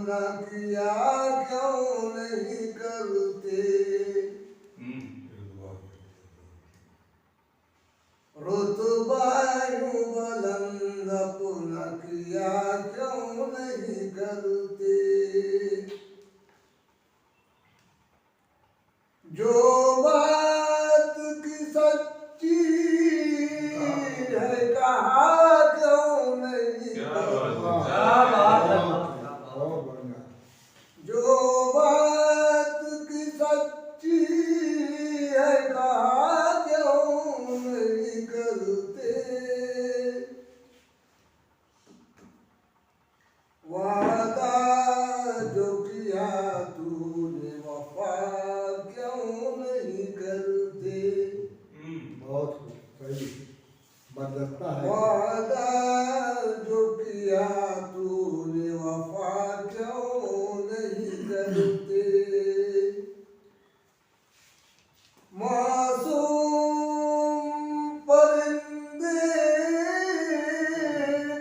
न किया क्यों नहीं करते, रुतबा यूं बुलंद अपना किया क्यों नहीं करते। जो बात की सच्ची है कहा क्यों नहीं करते। जो बात की सच्ची है कहा क्यों नहीं करते। वादा जो किया तूने वफा क्यों नहीं करते। बहुत सही बदलता है। वादा जो किया तूने वफा क्यों नहीं करते। मासूम परिंदे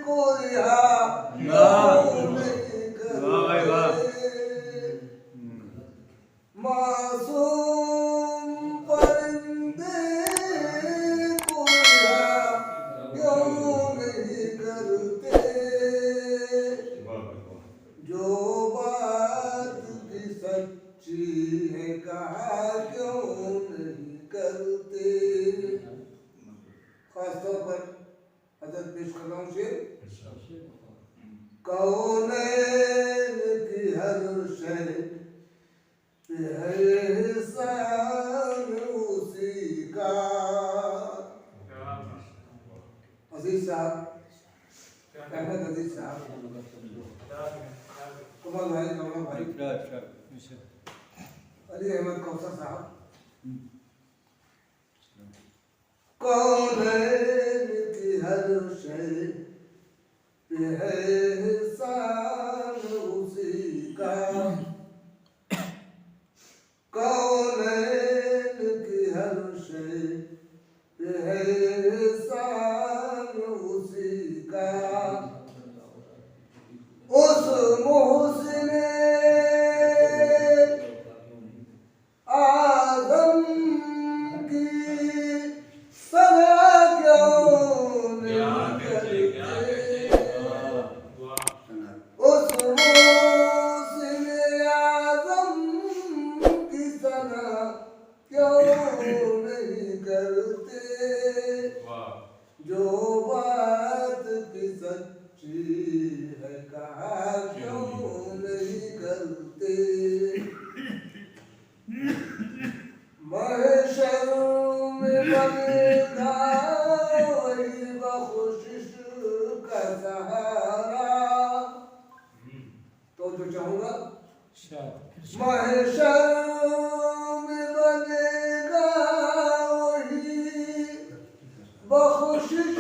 को रिहा क्यों नहीं करते। मासूम परिंदे को रिहा क्यों नहीं करते। जो बात की सच्ची है कहा क्यों नहीं करते। खासतौर पर हजरत पेश कर रहा हूँ शेर। कौनैन की हर शय पे है एहसान उसी का। अजीज साहब, अहमद अजीज साहब, कमल भाई, कमल भाई, अली अहमद कौसर साहब। कौनैन की हर शय पे है एहसान उसी का। कौनैन की हर शय पे है एहसान उसी का। उस मोहसिने आदम की सना क्यों नहीं करते। उस मोहसिने आदम की सना क्यों नहीं करते। जो बात की सच्ची है कहा क्यों नहीं करते। महशर में बनेगा वही बख्शिश का सहारा। तो जो चाहूंगा महशर में बनेगा वही बख्शिश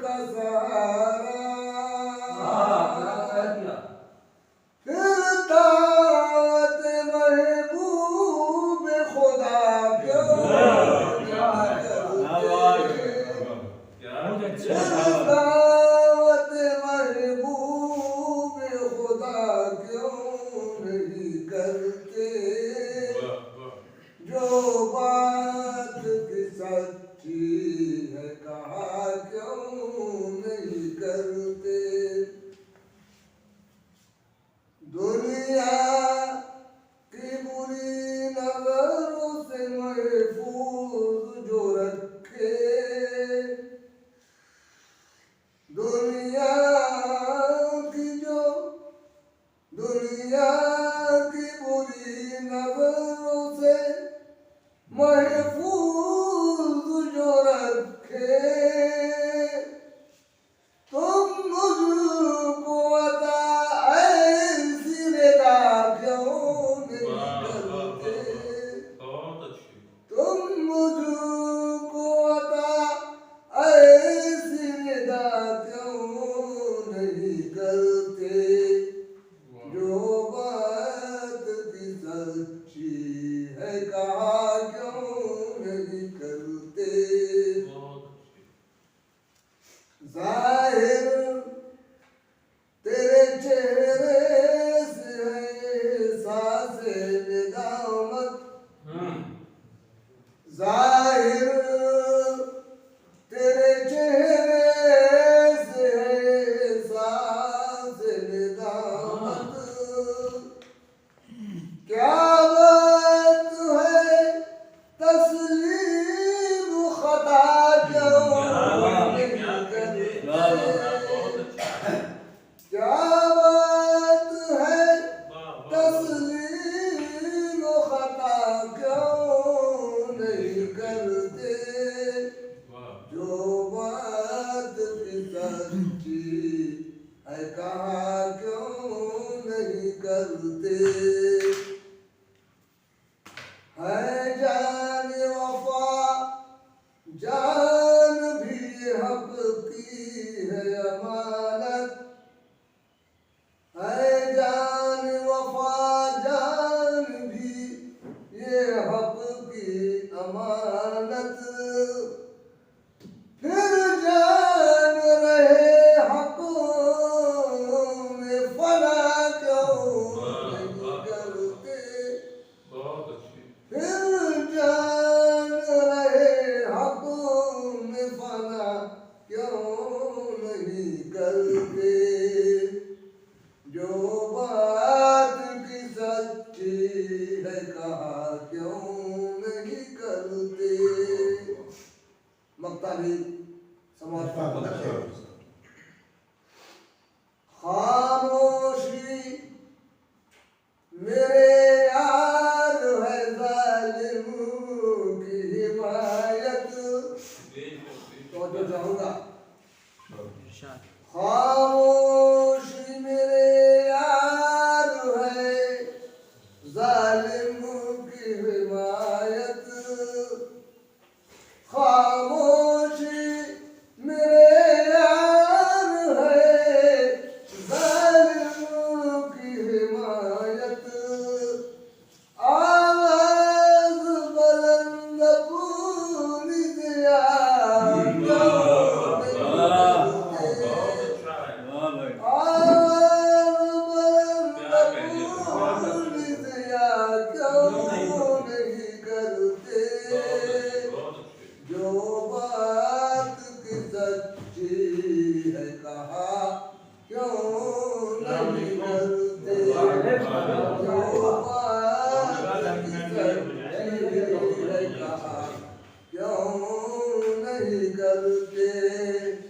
का सहारा। दावत महबूब खुदा क्यों नहीं करते। दावत महबूब खुदा क्यों नहीं करते। जो बात की सच्ची है कहा क्यों नहीं करते। दुनिया की बुरी नजरों से महफूज जो रखे। दुनिया की बुरी नजरों से महफूज जो रखे। तुम मुझको अता ऐसी रिदा क्यों नहीं करते। तुम मुझको अता ऐसी रिदा क्यों नहीं करते। जो बात की सच्ची है कहा क्यों हक की अमानत, फिर जान रहे हकों में फना क्यों नहीं करते, फिर जान रहे हकों में फना क्यों नहीं करते। जो बात की सच्ची है कहा क्यों नहीं करते। मक्ता भी समाज का खामोशी मेरे यार है जालिमों की हिमायत, तो जो चाहूंगा खामोशी मेरे यार है जालिमों की हिमायत, खामोशी मेरे यार है जालिमों की हिमायत। आवाज बुलंद पूरी दिया क्यों नहीं करते, आवाज बुलंद पूरी दिया क्यों नहीं करते। जो बात की सच्ची है कहा क्यों नहीं करते, जो बात की सच्ची है कहा क्यों नहीं करते।